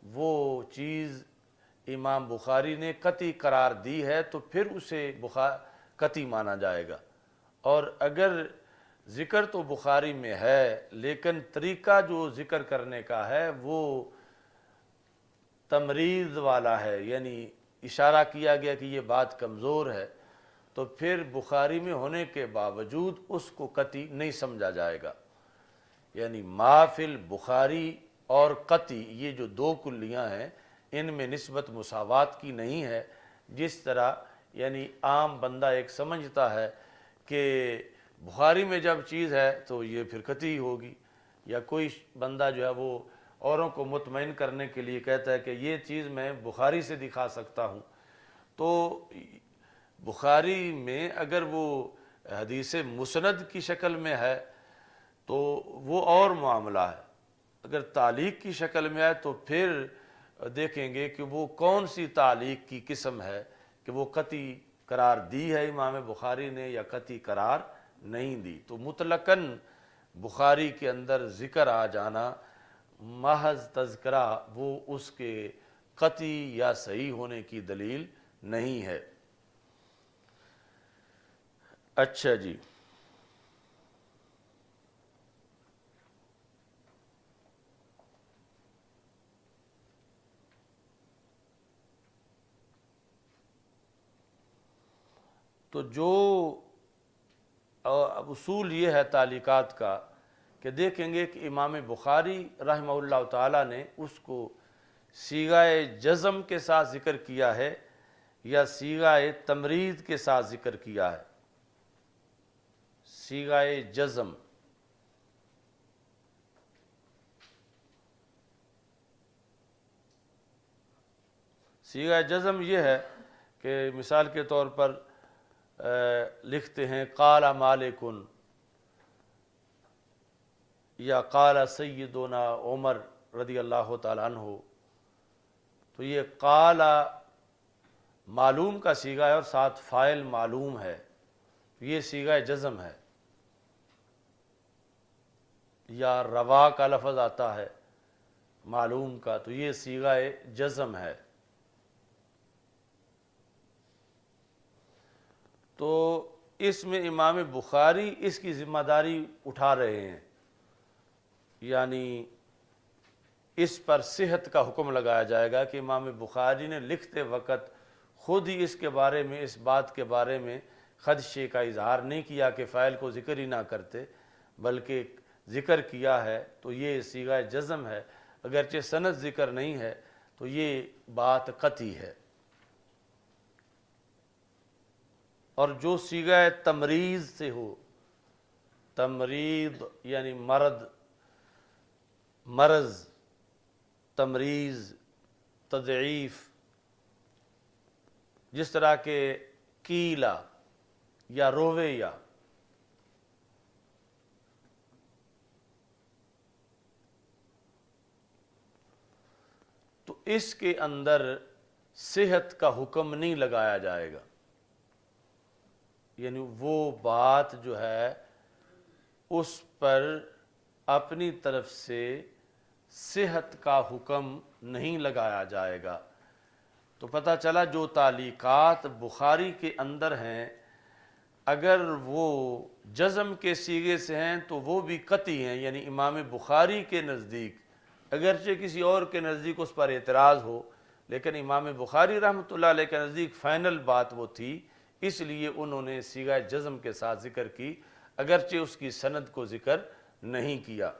وہ چیز امام بخاری نے قطعی قرار دی ہے تو پھر اسے قطعی مانا جائے گا. اور اگر ذکر تو بخاری میں ہے لیکن طریقہ جو ذکر کرنے کا ہے وہ تمریض والا ہے، یعنی اشارہ کیا گیا کہ یہ بات کمزور ہے، تو پھر بخاری میں ہونے کے باوجود اس کو قطعی نہیں سمجھا جائے گا. یعنی ما فی البخاری اور قطعی یہ جو دو کلیاں ہیں ان میں نسبت مساوات کی نہیں ہے. جس طرح یعنی عام بندہ ایک سمجھتا ہے کہ بخاری میں جب چیز ہے تو یہ پھر قطعی ہوگی، یا کوئی بندہ جو ہے وہ اوروں کو مطمئن کرنے کے لیے کہتا ہے کہ یہ چیز میں بخاری سے دکھا سکتا ہوں. تو بخاری میں اگر وہ حدیث مسند کی شکل میں ہے تو وہ اور معاملہ ہے. اگر تعلیق کی شکل میں ہے تو پھر دیکھیں گے کہ وہ کون سی تعلیق کی قسم ہے کہ وہ قطعی قرار دی ہے امام بخاری نے یا قطعی قرار نہیں دی. تو مطلقاً بخاری کے اندر ذکر آ جانا محض تذکرہ وہ اس کے قطعی یا صحیح ہونے کی دلیل نہیں ہے. اچھا جی، تو جو اصول یہ ہے تعلیقات کا کہ دیکھیں گے کہ امام بخاری رحمہ اللہ تعالیٰ نے اس کو صیغہ جزم کے ساتھ ذکر کیا ہے یا صیغہ تمرید کے ساتھ ذکر کیا ہے. صیغہ جزم، صیغہ جزم یہ ہے کہ مثال کے طور پر لکھتے ہیں قال مالکن یا قال سیدنا عمر رضی اللہ تعالیٰ عنہ، تو یہ قال معلوم کا صیغہ ہے اور ساتھ فاعل معلوم ہے، یہ صیغہ جزم ہے. یا روا کا لفظ آتا ہے معلوم کا، تو یہ صیغہ جزم ہے. تو اس میں امام بخاری اس کی ذمہ داری اٹھا رہے ہیں، یعنی اس پر صحت کا حکم لگایا جائے گا کہ امام بخاری نے لکھتے وقت خود ہی اس کے بارے میں، اس بات کے بارے میں خدشے کا اظہار نہیں کیا کہ فاعل کو ذکر ہی نہ کرتے، بلکہ ذکر کیا ہے تو یہ صیغہ جزم ہے. اگرچہ سند ذکر نہیں ہے تو یہ بات قطعی ہے. اور جو صیغہ تمریض سے ہو، تمریض یعنی مرض، تمریض، تضعیف، جس طرح کے کیلا یا رویہ، تو اس کے اندر صحت کا حکم نہیں لگایا جائے گا، یعنی وہ بات جو ہے اس پر اپنی طرف سے صحت کا حکم نہیں لگایا جائے گا۔ تو پتہ چلا جو تعلیقات بخاری کے اندر ہیں اگر وہ جزم کے صیغے سے ہیں تو وہ بھی قطعی ہیں، یعنی امام بخاری کے نزدیک، اگرچہ کسی اور کے نزدیک اس پر اعتراض ہو، لیکن امام بخاری رحمۃ اللہ علیہ کے نزدیک فائنل بات وہ تھی، اس لیے انہوں نے صیغہ جزم کے ساتھ ذکر کی، اگرچہ اس کی سند کو ذکر نہیں کیا۔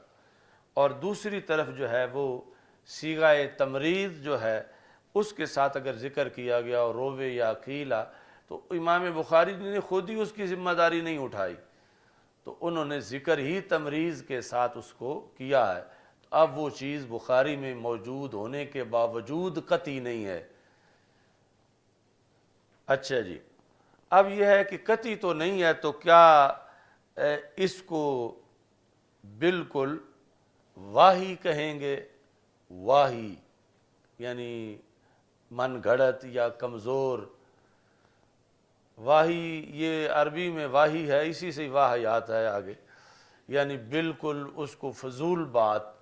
اور دوسری طرف جو ہے وہ صیغہ تمریض جو ہے اس کے ساتھ اگر ذکر کیا گیا اور روے یا قیلا، تو امام بخاری نے خود ہی اس کی ذمہ داری نہیں اٹھائی، تو انہوں نے ذکر ہی تمریض کے ساتھ اس کو کیا ہے۔ اب وہ چیز بخاری میں موجود ہونے کے باوجود قطعی نہیں ہے۔ اچھا جی، اب یہ ہے کہ قطعی تو نہیں ہے، تو کیا اس کو بالکل واہی کہیں گے؟ واہی یعنی من گھڑت یا کمزور، واہی یہ عربی میں واہی ہے، اسی سے واہیات ہے آگے، یعنی بالکل اس کو فضول بات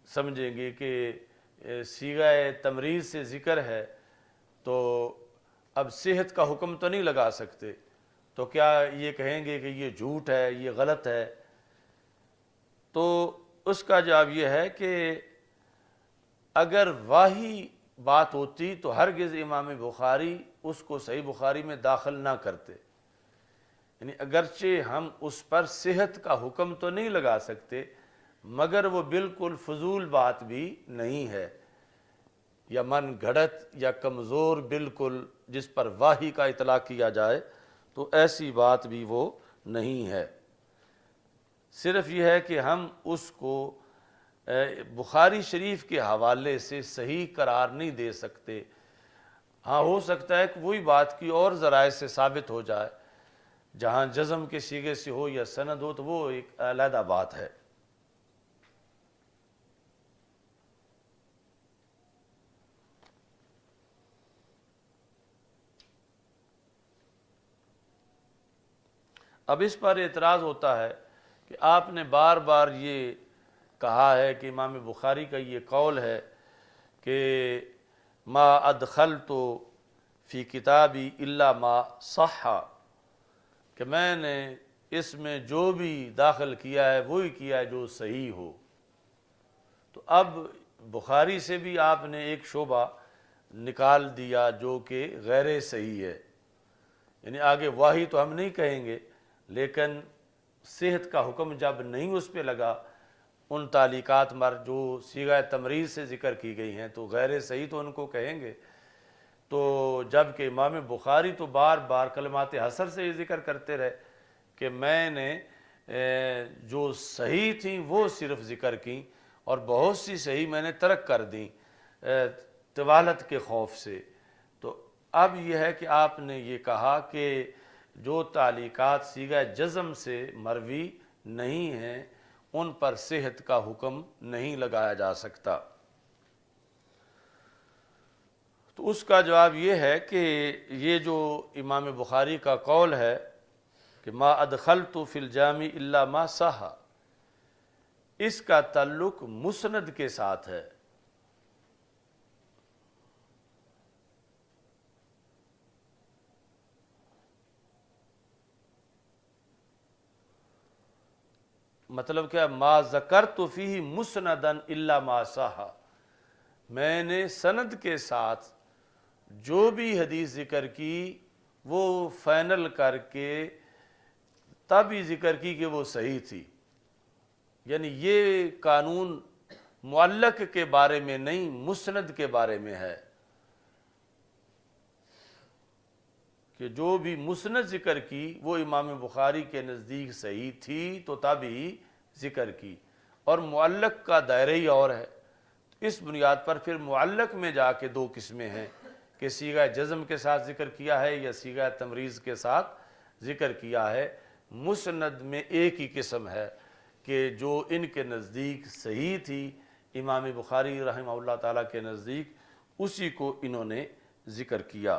سمجھیں گے کہ صیغہ تمریض سے ذکر ہے تو اب صحت کا حکم تو نہیں لگا سکتے، تو کیا یہ کہیں گے کہ یہ جھوٹ ہے، یہ غلط ہے؟ تو اس کا جواب یہ ہے کہ اگر واہی بات ہوتی تو ہرگز امام بخاری اس کو صحیح بخاری میں داخل نہ کرتے، یعنی اگرچہ ہم اس پر صحت کا حکم تو نہیں لگا سکتے مگر وہ بالکل فضول بات بھی نہیں ہے، یا من گھڑت یا کمزور بالکل جس پر واہی کا اطلاق کیا جائے تو ایسی بات بھی وہ نہیں ہے۔ صرف یہ ہے کہ ہم اس کو بخاری شریف کے حوالے سے صحیح قرار نہیں دے سکتے، ہاں ہو سکتا ہے کہ وہی بات کی اور ذرائع سے ثابت ہو جائے، جہاں جزم کے صیغے سے ہو یا سند ہو تو وہ ایک علیحدہ بات ہے۔ اب اس پر اعتراض ہوتا ہے کہ آپ نے بار بار یہ کہا ہے کہ امام بخاری کا یہ قول ہے کہ ما ادخلت فی کتابی الا ما صح، کہ میں نے اس میں جو بھی داخل کیا ہے وہی کیا ہے جو صحیح ہو۔ تو اب بخاری سے بھی آپ نے ایک شعبہ نکال دیا جو کہ غیر صحیح ہے، یعنی آگے واہی تو ہم نہیں کہیں گے، لیکن صحت کا حکم جب نہیں اس پہ لگا، ان تعلیقات مر جو صیغہ تمریض سے ذکر کی گئی ہیں تو غیر صحیح تو ان کو کہیں گے۔ تو جب کہ امام بخاری تو بار بار کلمات حصر سے یہ ذکر کرتے رہے کہ میں نے جو صحیح تھیں وہ صرف ذکر کیں اور بہت سی صحیح میں نے ترک کر دیں طوالت کے خوف سے۔ تو اب یہ ہے کہ آپ نے یہ کہا کہ جو تعلیقات صیغہ جزم سے مروی نہیں ہیں ان پر صحت کا حکم نہیں لگایا جا سکتا۔ تو اس کا جواب یہ ہے کہ یہ جو امام بخاری کا قول ہے کہ ما ادخلت فی الجامع الا ما صح، اس کا تعلق مسند کے ساتھ ہے۔ مطلب کیا؟ ما ذکرت فیہ مسندا الا ما صح، میں نے سند کے ساتھ جو بھی حدیث ذکر کی وہ فائنل کر کے تب ہی ذکر کی کہ وہ صحیح تھی، یعنی یہ قانون معلق کے بارے میں نہیں مسند کے بارے میں ہے، کہ جو بھی مسند ذکر کی وہ امام بخاری کے نزدیک صحیح تھی تو تب ہی ذکر کی، اور معلق کا دائرہ ہی اور ہے۔ اس بنیاد پر پھر معلق میں جا کے دو قسمیں ہیں کہ صیغہ جزم کے ساتھ ذکر کیا ہے یا صیغہ تمریز کے ساتھ ذکر کیا ہے۔ مسند میں ایک ہی قسم ہے کہ جو ان کے نزدیک صحیح تھی امام بخاری رحمہ اللہ تعالیٰ کے نزدیک، اسی کو انہوں نے ذکر کیا۔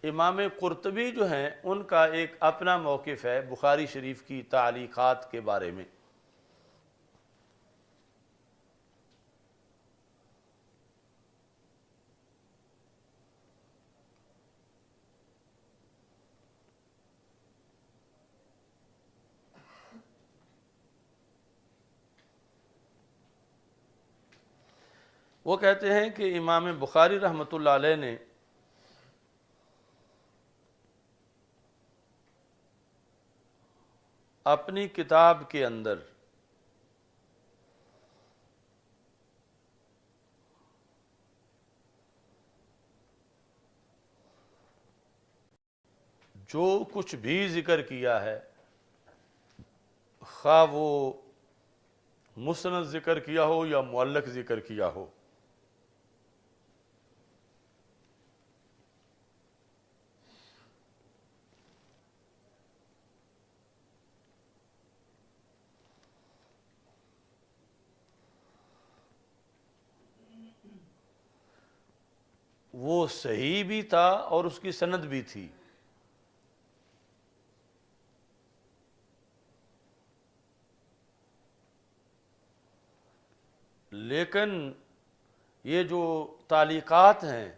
امام قرطبی جو ہیں ان کا ایک اپنا موقف ہے بخاری شریف کی تعلیقات کے بارے میں۔ وہ کہتے ہیں کہ امام بخاری رحمۃ اللہ علیہ نے اپنی کتاب کے اندر جو کچھ بھی ذکر کیا ہے، خواہ وہ مسند ذکر کیا ہو یا معلق ذکر کیا ہو، وہ صحیح بھی تھا اور اس کی سند بھی تھی۔ لیکن یہ جو تعلیقات ہیں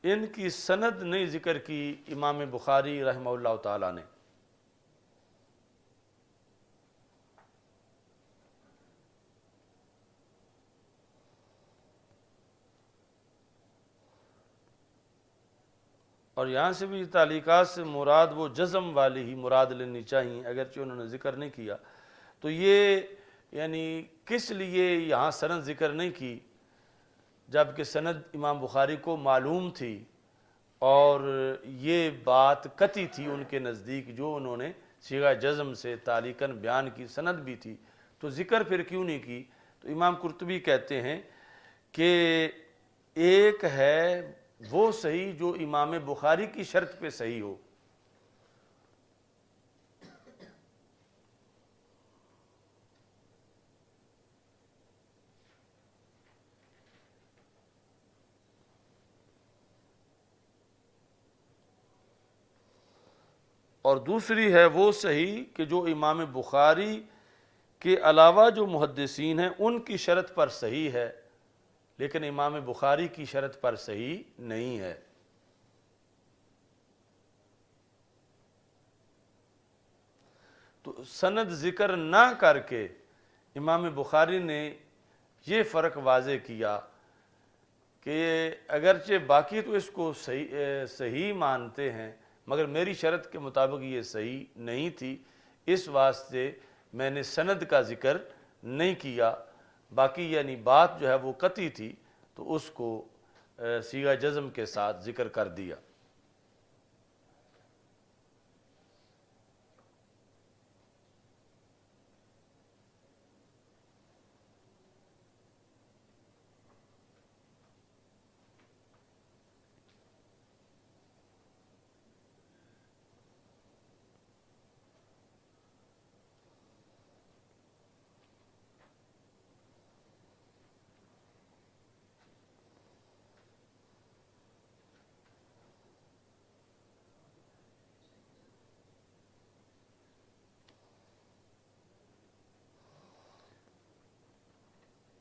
ان کی سند نہیں ذکر کی امام بخاری رحمہ اللہ تعالیٰ نے۔ اور یہاں سے بھی تعلیقات سے مراد وہ جزم والی ہی مراد لینی چاہیے، اگرچہ انہوں نے ذکر نہیں کیا۔ تو یہ یعنی کس لیے یہاں سند ذکر نہیں کی جبکہ سند امام بخاری کو معلوم تھی اور یہ بات قطعی تھی ان کے نزدیک، جو انہوں نے صیغہ جزم سے تعلیقاً بیان کی، سند بھی تھی، تو ذکر پھر کیوں نہیں کی؟ تو امام قرطبی کہتے ہیں کہ ایک ہے وہ صحیح جو امام بخاری کی شرط پہ صحیح ہو، اور دوسری ہے وہ صحیح کہ جو امام بخاری کے علاوہ جو محدثین ہیں ان کی شرط پر صحیح ہے لیکن امام بخاری کی شرط پر صحیح نہیں ہے۔ تو سند ذکر نہ کر کے امام بخاری نے یہ فرق واضح کیا کہ اگرچہ باقی تو اس کو صحیح مانتے ہیں مگر میری شرط کے مطابق یہ صحیح نہیں تھی، اس واسطے میں نے سند کا ذکر نہیں کیا، باقی یعنی بات جو ہے وہ قطعی تھی تو اس کو صیغہ جزم کے ساتھ ذکر کر دیا۔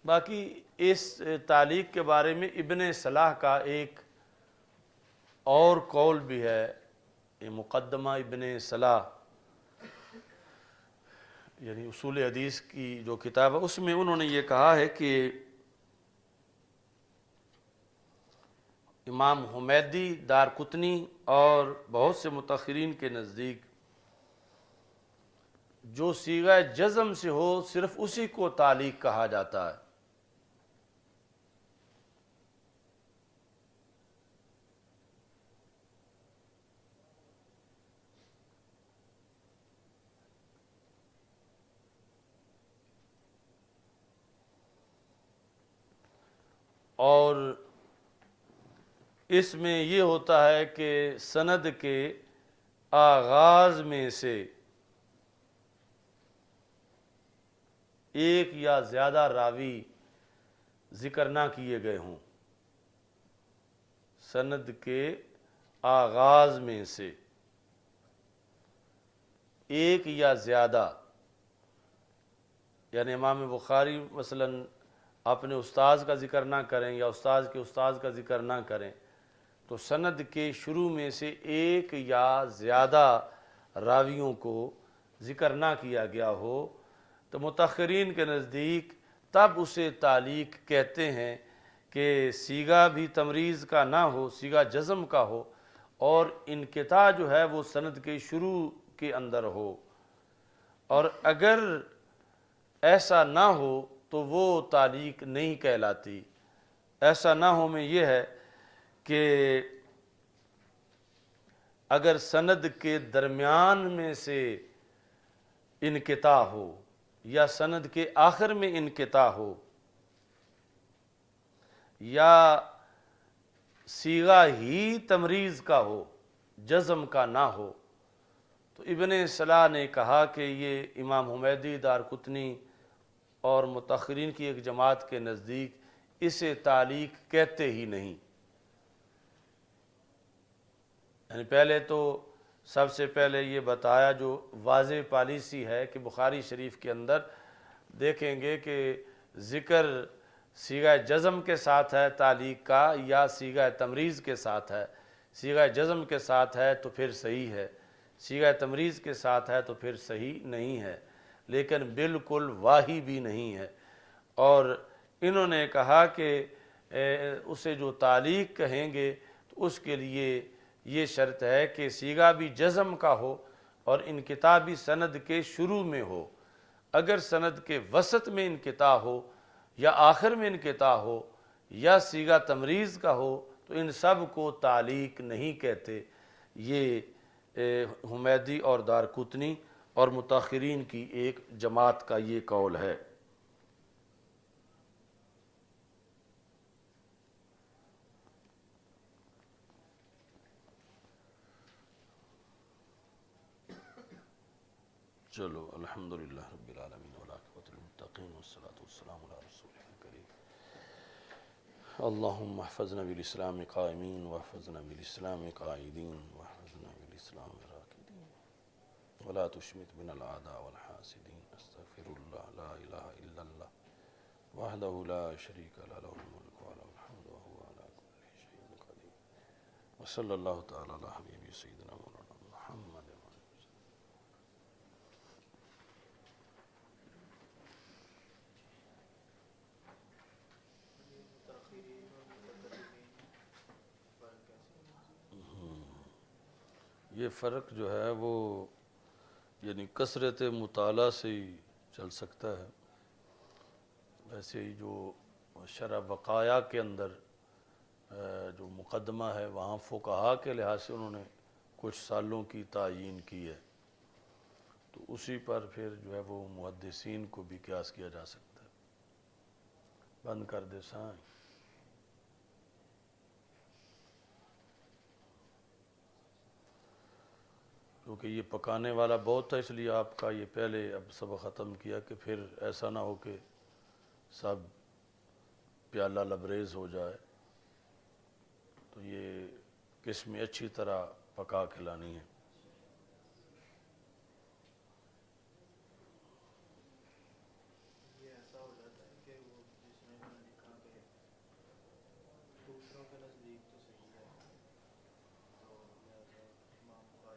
باقی اس تعلیق کے بارے میں ابن صلاح کا ایک اور قول بھی ہے، مقدمہ ابن صلاح یعنی اصول حدیث کی جو کتاب ہے اس میں انہوں نے یہ کہا ہے کہ امام حمیدی دارقطنی اور بہت سے متأخرین کے نزدیک جو صیغہ جزم سے ہو صرف اسی کو تعلیق کہا جاتا ہے۔ اور اس میں یہ ہوتا ہے کہ سند کے آغاز میں سے ایک یا زیادہ راوی ذکر نہ کیے گئے ہوں۔ سند کے آغاز میں سے ایک یا زیادہ، یعنی امام بخاری مثلا اپنے استاذ کا ذکر نہ کریں یا استاذ کے استاذ کا ذکر نہ کریں، تو سند کے شروع میں سے ایک یا زیادہ راویوں کو ذکر نہ کیا گیا ہو تو متأخرین کے نزدیک تب اسے تعلیق کہتے ہیں کہ صیغہ بھی تمریز کا نہ ہو، صیغہ جزم کا ہو، اور انقطاع جو ہے وہ سند کے شروع کے اندر ہو۔ اور اگر ایسا نہ ہو تو وہ تعلیق نہیں کہلاتی۔ ایسا نہ ہو میں یہ ہے کہ اگر سند کے درمیان میں سے انقطاع ہو یا سند کے آخر میں انقطاع ہو یا صیغہ ہی تمریز کا ہو، جزم کا نہ ہو، تو ابن صلاح نے کہا کہ یہ امام حمیدی دارقطنی اور متأخرین کی ایک جماعت کے نزدیک اسے تعلیق کہتے ہی نہیں۔ یعنی پہلے تو سب سے پہلے یہ بتایا جو واضح پالیسی ہے کہ بخاری شریف کے اندر دیکھیں گے کہ ذکر صیغہ جزم کے ساتھ ہے تعلیق کا یا صیغہ تمریز کے ساتھ ہے۔ صیغہ جزم کے ساتھ ہے تو پھر صحیح ہے، صیغہ تمریز کے ساتھ ہے تو پھر صحیح نہیں ہے، لیکن بالکل واہی بھی نہیں ہے۔ اور انہوں نے کہا کہ اسے جو تعلیق کہیں گے تو اس کے لیے یہ شرط ہے کہ صیغہ بھی جزم کا ہو اور انقطاع بھی سند کے شروع میں ہو۔ اگر سند کے وسط میں انقطاع ہو یا آخر میں انقطاع ہو یا صیغہ تمریز کا ہو تو ان سب کو تعلیق نہیں کہتے۔ یہ حمیدی اور دارقطنی اور متأخرین کی ایک جماعت کا یہ قول ہے۔ چلو الحمدللہ رب العالمین والعاقبۃ للمتقین والصلاۃ والسلام علی رسول کریم۔ اللہم احفظنا بالاسلام قائمین واحفظنا بالاسلام قاعدین واحفظنا بالاسلام راکدین ولا تشمت بنا الاعداء والحاسدین۔ استغفر اللہ لا الہ الا اللہ وحدہ لا شریک له له الملک وله الحمد وهو على كل شيء قدیر وصلی اللہ تعالی علی حبیبی سیدنا مولانا محمد۔ یہ فرق جو ہے وہ یعنی کثرت مطالعہ سے ہی چل سکتا ہے۔ ویسے ہی جو شرح وقایع کے اندر جو مقدمہ ہے وہاں فقہا کے لحاظ سے انہوں نے کچھ سالوں کی تعیین کی ہے، تو اسی پر پھر جو ہے وہ محدثین کو بھی قیاس کیا جا سکتا ہے۔ بند کر دے سائیں۔ کیونکہ یہ پکانے والا بہت تھا، اس لیے آپ کا یہ پہلے اب سبق ختم کیا کہ پھر ایسا نہ ہو کہ سب پیالہ لبریز ہو جائے، تو یہ قسمیں اچھی طرح پکا کھلانی ہے۔